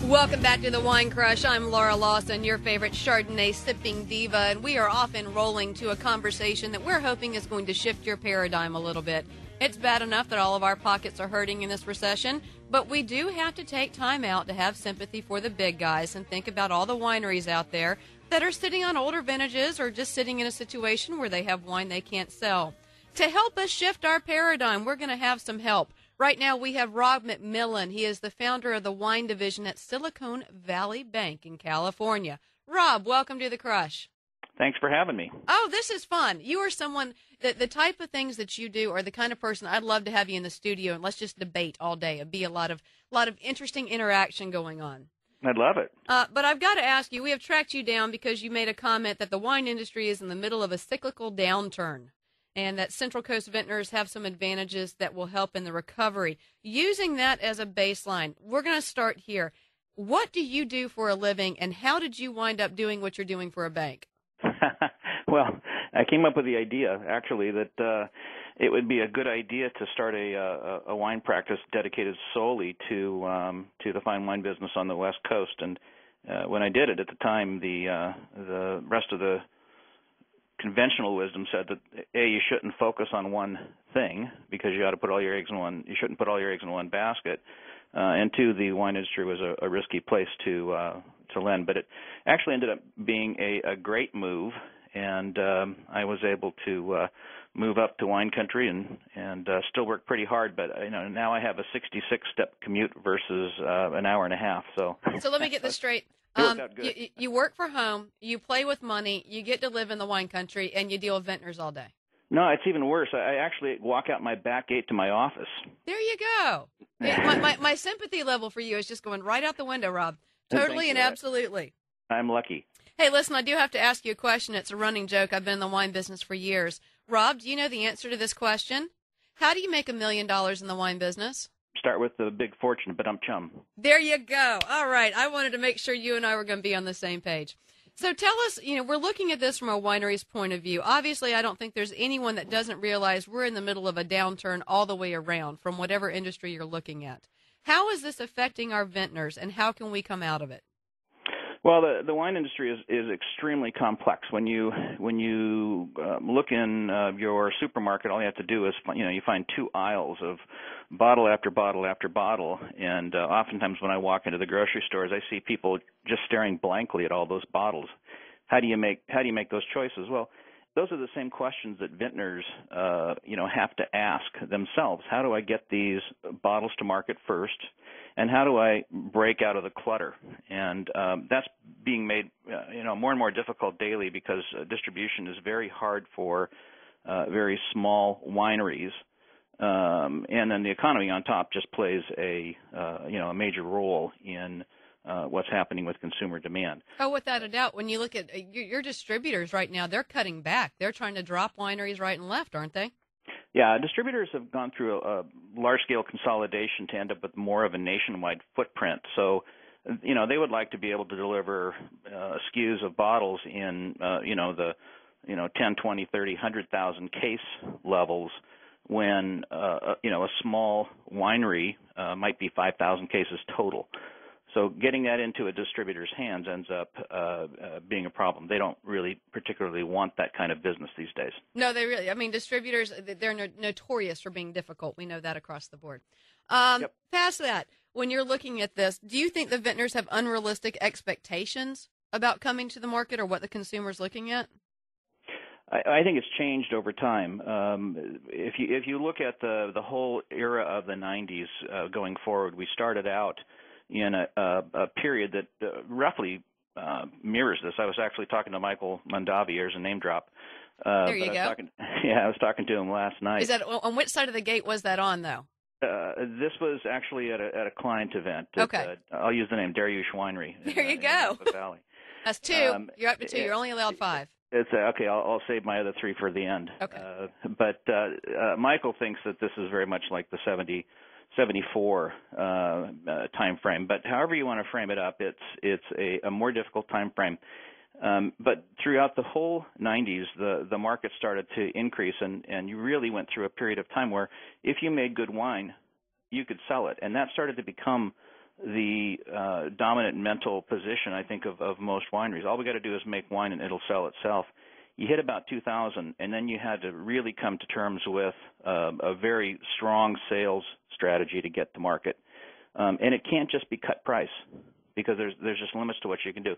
Welcome back to the Wine Crush. I'm Laura Lawson, your favorite Chardonnay sipping diva, and we are off and rolling to a conversation that we're hoping is going to shift your paradigm a little bit. It's bad enough that all of our pockets are hurting in this recession, but we do have to take time out to have sympathy for the big guys and think about all the wineries out there that are sitting on older vintages or just sitting in a situation where they have wine they can't sell. To help us shift our paradigm, we're going to have some help. Right now, we have Rob McMillan. He is the founder of the wine division at Silicon Valley Bank in California. Rob, welcome to the Crush. Thanks for having me. Oh, this is fun. You are someone that the type of things that you do are the kind of person I'd love to have you in the studio and let's just debate all day. It'd be a lot of interesting interaction going on. I'd love it. But I've got to ask you, we have tracked you down because you made a comment that the wine industry is in the middle of a cyclical downturn, and that Central Coast vintners have some advantages that will help in the recovery. Using that as a baseline, we're going to start here. What do you do for a living, and how did you wind up doing what you're doing for a bank? Well, I came up with the idea, actually, that it would be a good idea to start a wine practice dedicated solely to the fine wine business on the West Coast. And when I did it at the time, the rest of the conventional wisdom said that you shouldn't focus on one thing because you ought to put all your eggs in one. You shouldn't put all your eggs in one basket. And two, the wine industry was a risky place to lend. But it actually ended up being a great move, and I was able to move up to wine country and still work pretty hard. But now I have a 66-step commute versus an hour and a half. So let me get this straight. You work for home, you play with money, you get to live in the wine country, and you deal with vintners all day. No, it's even worse. I actually walk out my back gate to my office. There you go. My sympathy level for you is just going right out the window, Rob. Totally and absolutely. I'm lucky. Hey, listen, I do have to ask you a question. It's a running joke. I've been in the wine business for years. Rob, do you know the answer to this question? How do you make $1 million in the wine business? Start with the big fortune, but I'm chum. There you go. All right. I wanted to make sure you and I were going to be on the same page. So tell us, we're looking at this from a winery's point of view. Obviously, I don't think there's anyone that doesn't realize we're in the middle of a downturn all the way around from whatever industry you're looking at. How is this affecting our vintners, and how can we come out of it? Well, the wine industry is extremely complex. When you look in your supermarket, all you have to do is you find two aisles of bottle after bottle after bottle, and oftentimes when I walk into the grocery stores, I see people just staring blankly at all those bottles. How do you make those choices? Well, those are the same questions that vintners have to ask themselves. How do I get these bottles to market first? And how do I break out of the clutter? And that's being made, more and more difficult daily because distribution is very hard for very small wineries, and then the economy on top just plays a major role in what's happening with consumer demand. Oh, without a doubt. When you look at your distributors right now, they're cutting back. They're trying to drop wineries right and left, aren't they? Yeah, distributors have gone through a large-scale consolidation to end up with more of a nationwide footprint. So, they would like to be able to deliver SKUs of bottles in, the 10, 20, 30, 100,000 case levels when, a small winery might be 5,000 cases total. So getting that into a distributor's hands ends up being a problem. They don't really particularly want that kind of business these days. No, distributors, they're notorious for being difficult. We know that across the board. Past that, when you're looking at this, do you think the vintners have unrealistic expectations about coming to the market or what the consumer's looking at? I think it's changed over time. If you look at the whole era of the 90s going forward, we started out in a period that roughly mirrors this. I was actually talking to Michael Mondavi. Here's a name drop. There you go. I was talking to him last night. Is that on which side of the gate was that on, though? This was actually at a client event. Okay. I'll use the name Dariush Winery. There you go. In Napa Valley. That's two. You're up to two. You're only allowed five. It's okay. I'll save my other three for the end. Okay. But Michael thinks that this is very much like the 74 time frame. But however you want to frame it up, it's a more difficult time frame. But throughout the whole 90s, the market started to increase, and you really went through a period of time where if you made good wine, you could sell it. And that started to become dominant mental position, I think, of most wineries. All we got to do is make wine and it'll sell itself. You hit about 2000, and then you had to really come to terms with a very strong sales strategy to get to market. And it can't just be cut price, because there's just limits to what you can do.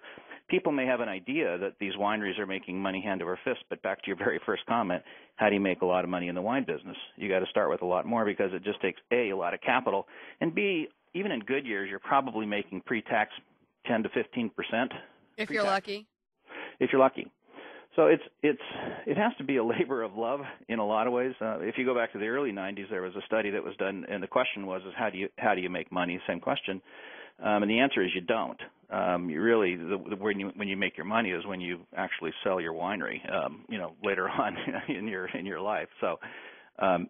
People may have an idea that these wineries are making money hand over fist, but back to your very first comment, how do you make a lot of money in the wine business? You got to start with a lot more, because it just takes A, a lot of capital, and B, even in good years, you're probably making pre-tax 10 to 15%. If you're lucky. If you're lucky. So it has to be a labor of love in a lot of ways. If you go back to the early 90s, there was a study that was done, and the question was, how do you make money? Same question. And the answer is you don't. You really, when you make your money is when you actually sell your winery, later on in your life. So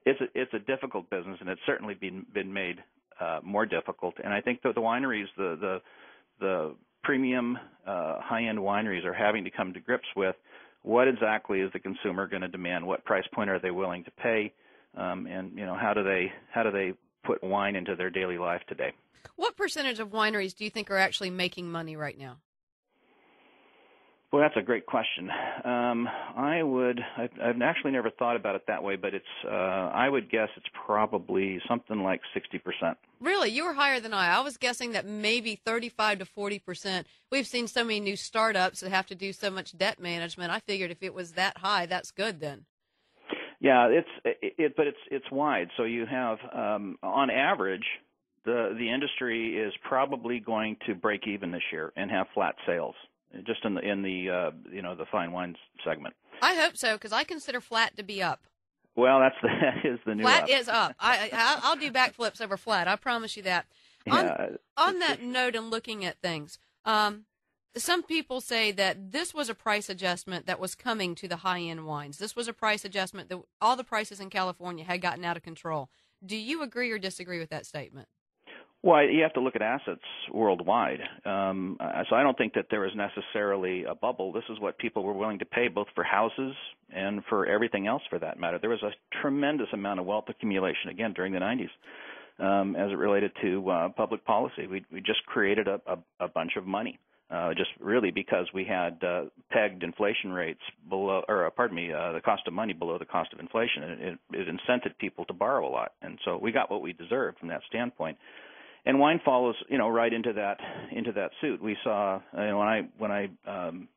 it's a difficult business, and it's certainly been made more difficult. And I think that the wineries, the premium high-end wineries, are having to come to grips with what exactly is the consumer going to demand, what price point are they willing to pay, and how do they put wine into their daily life today. What percentage of wineries do you think are actually making money right now? Well, that's a great question. I've actually never thought about it that way, but I would guess it's probably something like 60%. Really? You were higher than I. I was guessing that maybe 35 to 40%. We've seen so many new startups that have to do so much debt management. I figured if it was that high, that's good then. Yeah, but it's wide. So you have, on average, the industry is probably going to break even this year and have flat sales, just in the fine wines segment. I hope so, because I consider flat to be up. Well, that is the new flat up. Is up. I'll do backflips over flat. I promise you that. Yeah, on that note, and looking at things, some people say that this was a price adjustment that was coming to the high-end wines. This was a price adjustment that all the prices in California had gotten out of control. Do you agree or disagree with that statement? Well, you have to look at assets worldwide. So I don't think that there is necessarily a bubble. This is what people were willing to pay, both for houses and for everything else, for that matter. There was a tremendous amount of wealth accumulation, again, during the 90s as it related to public policy. We just created a bunch of money, just really because we had pegged inflation rates below, the cost of money below the cost of inflation. And it incented people to borrow a lot. And so we got what we deserved from that standpoint. And wine follows, right into that suit. We saw, when I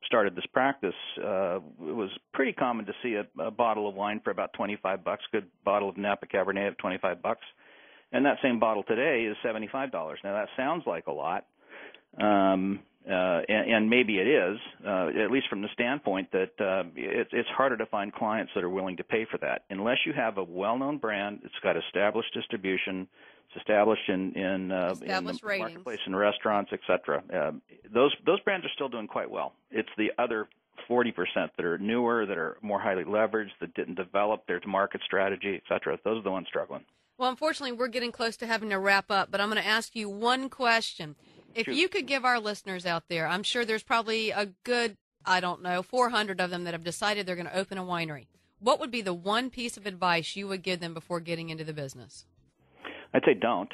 started this practice, it was pretty common to see a bottle of wine for about $25. Good bottle of Napa Cabernet at $25, and that same bottle today is $75. Now that sounds like a lot, and maybe it is, at least from the standpoint that it's harder to find clients that are willing to pay for that unless you have a well-known brand. It's got established distribution. It's established in the marketplace, in restaurants, et cetera. Those brands are still doing quite well. It's the other 40% that are newer, that are more highly leveraged, that didn't develop their market strategy, et cetera. Those are the ones struggling. Well, unfortunately, we're getting close to having to wrap up, but I'm going to ask you one question. If you could give our listeners out there, I'm sure there's probably a good, 400 of them that have decided they're going to open a winery. What would be the one piece of advice you would give them before getting into the business? I'd say don't.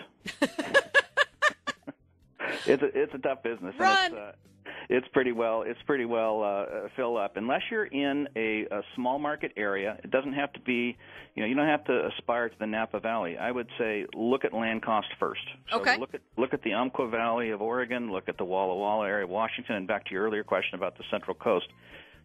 It's a tough business. Run. And it's pretty well filled up. Unless you're in a small market area, it doesn't have to be. You don't have to aspire to the Napa Valley. I would say look at land cost first. So okay. Look at the Umpqua Valley of Oregon. Look at the Walla Walla area of Washington. And back to your earlier question about the Central Coast,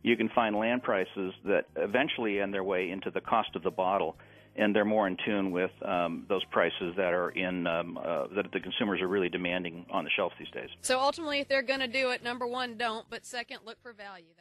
you can find land prices that eventually end their way into the cost of the bottle. And they're more in tune with those prices that are that the consumers are really demanding on the shelf these days. So ultimately, if they're going to do it, number one, don't. But second, look for value.